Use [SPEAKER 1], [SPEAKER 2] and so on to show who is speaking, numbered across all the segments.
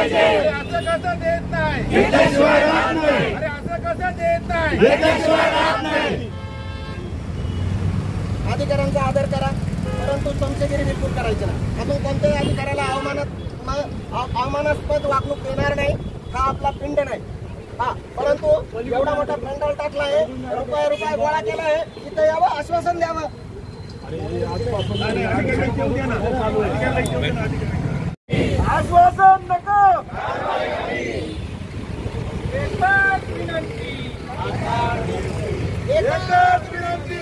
[SPEAKER 1] असं कसं देत नाही, अरे असं कसं देत नाही।
[SPEAKER 2] अधिकाऱ्यांचा आदर करा, परंतु चमचेगिरी बिलकुल करायची नाही। आपण कोणत्याही अधिकाऱ्याला अवमानास्पद वागणूक देणार नाही, हा आपला पिंड नाही। हा, परंतु एवढा मोठा पेंडॉल टाकलाय, रुपये गोळा केलाय, इथं यावं, आश्वासन द्यावं।
[SPEAKER 1] आश्वासन नको, एकच विनंती, एकच विनंती,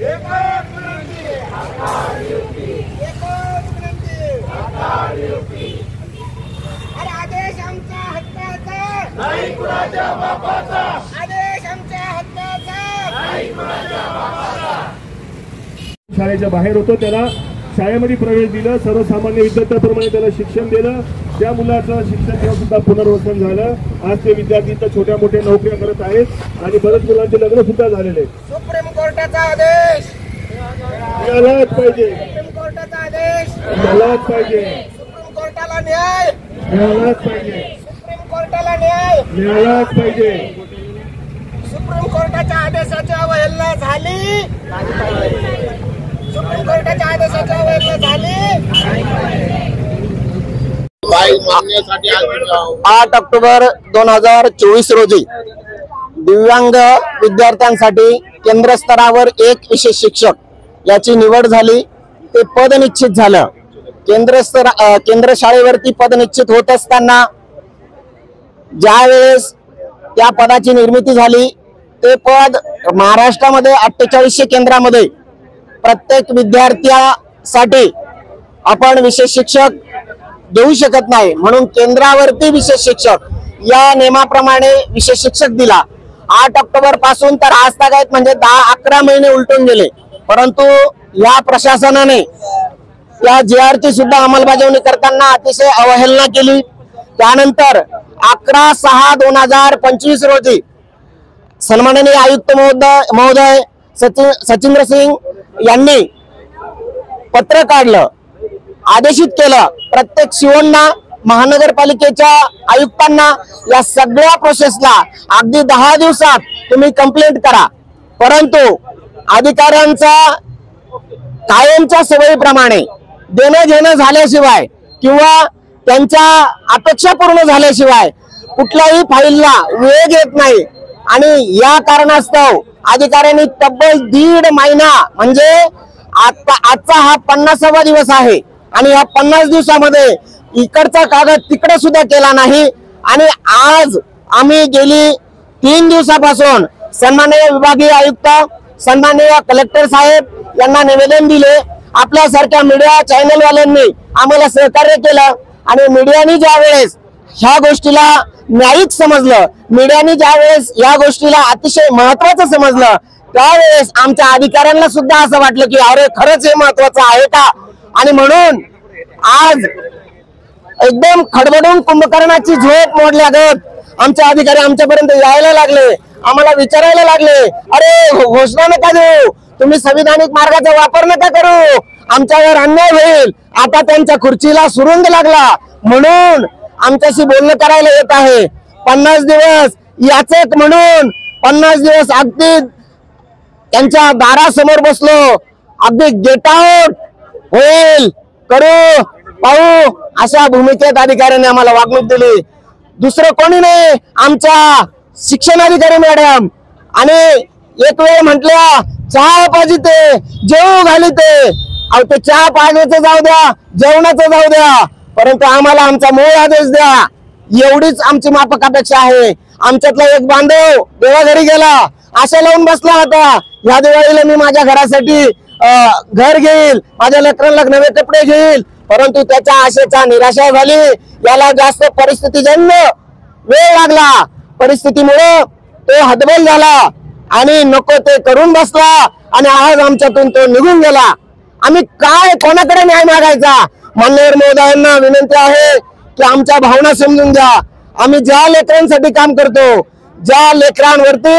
[SPEAKER 1] एकच विनंती।
[SPEAKER 2] अरे आदेश आमच्या हक्काचा
[SPEAKER 1] नाही कुणाच्या बापाचा,
[SPEAKER 2] आदेश आमच्या हक्काचा
[SPEAKER 1] नाही कुणाच्या बापाचा।
[SPEAKER 3] शाळेच्या बाहेर होतो, त्याला शाळेमध्ये प्रवेश दिला, सर्वसामान्य विद्यार्थ्याप्रमाणे त्याला शिक्षण दिलं, त्या मुलाचं शिक्षण घेऊन सुद्धा पुनर्वसन झालं। आज ते विद्यार्थी तर छोट्या मोठ्या नोकऱ्या करत आहेत आणि बरेच मुलांचे लग्न सुद्धा झालेले।
[SPEAKER 2] सुप्रीम कोर्टाचा आदेश
[SPEAKER 3] मिळालाच पाहिजे,
[SPEAKER 2] सुप्रीम कोर्टाचा आदेश
[SPEAKER 3] मिळालाच पाहिजे,
[SPEAKER 2] सुप्रीम कोर्टाला न्याय
[SPEAKER 3] मिळालाच पाहिजे,
[SPEAKER 2] सुप्रीम कोर्टाला न्याय
[SPEAKER 3] मिळालाच पाहिजे।
[SPEAKER 2] सुप्रीम कोर्टाच्या आदेशाची अवहेलना झाली, सुप्रीम कोर्टाच्या आदेशाची अवहेलना झाली। 8 ऑक्टोबर 2024 रोजी दिव्यांग विद्यार्थ्यांसाठी केंद्र स्तरावर एक विशेष शिक्षक याची निवड झाली, ते पद निश्चित झालं। केंद्र शाळेवरती पद निश्चित होत असताना ज्या वेळेस त्या पदाची निर्मिती झाली, ते पद महाराष्ट्रामध्ये 4800 केंद्रामध्ये प्रत्येक विद्यार्थ्यासाठी आपण विशेष शिक्षक देऊ शकत नाही, म्हणून केंद्रावरती विशेष शिक्षक या नियमाप्रमाणे विशेष शिक्षक दिला। 8 ऑक्टोबर पासून तर आज तागायत म्हणजे 10-11 महिने उलटून गेले, परंतु या प्रशासनाने या JR ची सुद्धा अंमलबजावणी करताना अतिशय अवहेलना केली। त्यानंतर 11/6/2025 रोजी सन्माननीय आयुक्त महोदय सचिंद्र सिंग यांनी पत्र काढलं, आदेशित केलं प्रत्येक शिवण्णा महानगरपालिकेच्या आयुक्तांना या सगळ्या प्रोसेसला अगदी 10 दिवसात तुम्ही कंप्लेंट करा। परंतु अधिकाऱ्यांचा कायमच्या सवयीप्रमाणे देणं घेणं झाल्याशिवाय किंवा त्यांच्या अपेक्षा पूर्ण झाल्याशिवाय कुठल्याही फाईलला वेग येत नाही आणि या कारणास्तव अधिकाऱ्यांनी तब्बल 1.5 महिना म्हणजे आजचा हा 50वा दिवस आहे आणि या 50 दिवसामध्ये इकडचा कागद तिकडे सुद्धा केला नाही। आणि आज आम्ही गेली 3 दिवसापासून सन्माननीय विभागीय आयुक्त सन्माननीय कलेक्टर साहेब यांना निवेदन दिले। आपल्यासारख्या मीडिया चॅनल वाल्यांनी आम्हाला सहकार्य केलं आणि मीडियाने ज्या वेळेस ह्या गोष्टीला न्यायिक समजलं, मीडियाने ज्या वेळेस या गोष्टीला अतिशय महत्वाचं समजलं, त्यावेळेस आमच्या अधिकाऱ्यांना सुद्धा असं वाटलं की अरे खरंच हे महत्वाचं आहे का। आणि म्हणून आज एकदम खडबडून कुंभकर्णाची झोप मोडल्यागत आमचे अधिकारी आमच्यापर्यंत यायला लागले, आम्हाला विचारायला लागले, अरे घोषणा नका देऊ, तुम्ही संविधानिक मार्गाचा वापर नका करू, आमच्यावर अन्याय होईल। आता त्यांच्या खुर्चीला सुरुंग लागला म्हणून आमच्याशी बोलणं करायला येत आहे। 50 दिवस याचक म्हणून 50 दिवस अगदी त्यांच्या दारासमोर बसलो, अगदी गेट आउट होईल करू पाहू अशा भूमिकेत अधिकाऱ्यांनी आम्हाला वागणूक दिली। दुसरं कोणी नाही, आमच्या शिक्षणाधिकारी मॅडम। आणि एक वेळ म्हटल्या चहा पाहिजे ते जेवू घाली ते चहा पाण्याचं जाऊ द्या, जेवणाचं जाऊ द्या, परंतु आम्हाला आमचा मूळ आदेश द्या, एवढीच आमची माफक अपेक्षा आहे। आमच्यातला एक बांधव देवाघरी गेला, आशा लावून बसला होता या दिवाळीला मी माझ्या घरासाठी घर घेईल, माझ्या लेकरांना नवे कपडे घेईल, परंतु त्याच्या आशेचा निराशा झाली। याला जास्त परिस्थितीजन्य वेळ लागला, परिस्थितीमुळे तो हतबल झाला आणि नको ते करून बसला आणि आज आमच्यातून तो निघून गेला। आम्ही काय कोणाकडे न्याय मागायचा? मान्यवर महोदयांना विनंती आहे की आमच्या भावना समजून घ्या। आम्ही ज्या लेकरांसाठी काम करतो, ज्या लेकरांवरती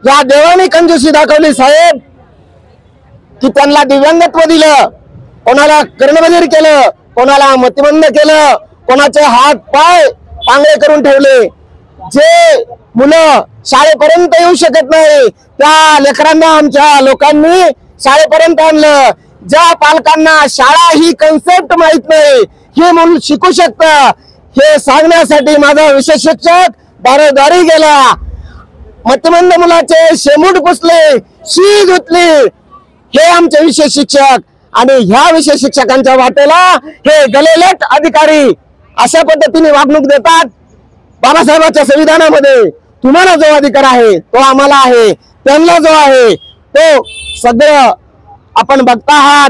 [SPEAKER 2] या देवाने कंजूसी दाखवली साहेब, की त्यांना दिव्यांगत्व दिलं, कोणाला कर्णबधीर केलं, कोणाला मतिमंद केलं, कोणाचे हात पाय पांगळे करून ठेवले, जे मुलं शाळेपर्यंत येऊ शकत नाही त्या लेकरांना आमच्या लोकांनी शाळेपर्यंत आणलं, ज्या पालकांना शाळा ही कन्सेप्ट माहित नाही, हे मूल शिकू शकतं हे सांगण्यासाठी माझा विशेष शिक्षक दारोदारी गेला, मतिमंद मुलाचे शेमूट पुसले, शी धुतली, हे आमचे विशेष शिक्षक. आणि ह्या विशेष शिक्षकांच्या वाटेला हे गलेलेट अधिकारी अशा पद्धतीने वागणूक देतात. बाबासाहेबांच्या संविधानामध्ये तुम्हाला जो अधिकार आहे तो आम्हाला आहे, त्यांना जो आहे तो सगळं आपण बघता आहात.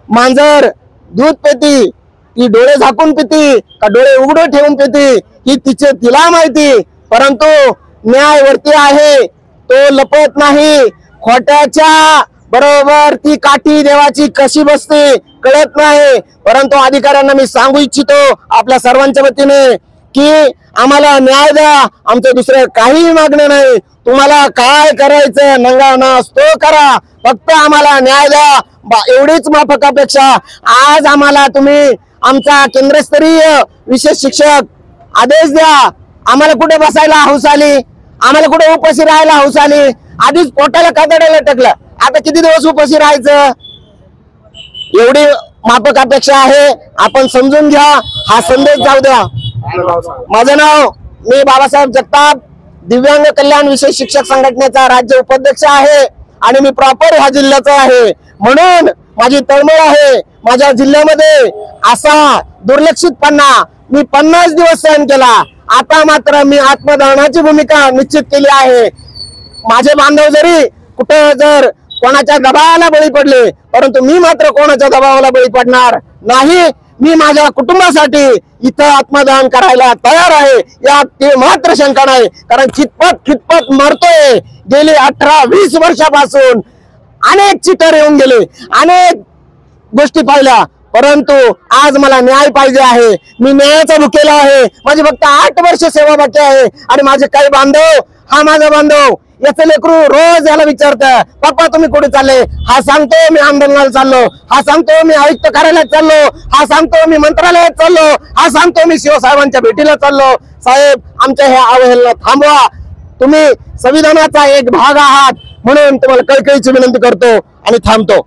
[SPEAKER 2] मांजर दूध पिती, ती डोळे झाकून पिती का डोळे उघडे ठेवून पिती ही तिला माहिती, परंतु न्याय वरती आहे, तो लपत नाही. खोट्याच्या बरोबर ती काठी देवाची कशी बसते कळत नाही. परंतु अधिकाऱ्यांना मी सांगू इच्छितो आपल्या सर्वांच्या वतीने की आम्हाला न्याय द्या, आमचं दुसरं काही मागणं नाही. तुम्हाला काय करायचं नंगा नाच तो करा, फक्त आम्हाला न्याय द्या एवढीच माफक अपेक्षा. आज आम्हाला तुम्ही आमचा केंद्रस्तरीय विशेष शिक्षक आदेश द्या. आम्हाला कुठे बसायला हौस आली, आम्हाला कुठे उपाशी राहायला हौस आली, आधीच पोटाला कातडायला टाकलं, आता किती दिवस उपाशी राहायचं, एवढी माफक अपेक्षा आहे. आपण समजून घ्या, हा संदेश जाऊ द्या. माझं नाव मी बाबासाहेब जगताप, दिव्यांग कल्याण विशेष शिक्षक संघटनेचा राज्य उपाध्यक्ष आहे आणि मी प्रॉपर ह्या जिल्ह्याचा आहे, म्हणून माझी तळमळ आहे. माझ्या जिल्ह्यामध्ये असा दुर्लक्षितपणा मी 50 दिवस सहन केला, आता मात्र मी आत्मदानाची भूमिका निश्चित केली आहे. माझे बांधव जरी कुठे जर कोणाच्या दबावाला बळी पडले, परंतु मी मात्र कोणाच्या दबावाला बळी पडणार नाही. मी माझ्या कुटुंबासाठी इथं आत्मदान करायला तयार आहे, यात ते मात्र शंका नाही. कारण कितपत मरतोय, गेली 18-20 वर्षापासून अनेक चिटर येऊन गेले, अनेक गोष्टी पाहिल्या, परंतु आज मला न्याय पाहिजे आहे. मी न्यायाचा भुकेला आहे. माझी फक्त 8 वर्ष सेवा बाकी आहे आणि माझे काही बांधव, हा माझा बांधव, याचं लेकरू रोज याला विचारतं पप्पा तुम्ही कुठे चालले, हा सांगतो मी आंदोलनाला चाललो, हा सांगतो मी आयुक्त कार्यालयात चाललो, हा सांगतो मी मंत्रालयात चाललो, हा सांगतो मी शिवसाहेबांच्या भेटीला चाललो. साहेब आमच्या ह्या अवहेलना थांबवा, तुम्ही संविधानाचा एक भाग आहात, म्हणून तुम्हाला कळकळीची विनंती करतो आणि थांबतो.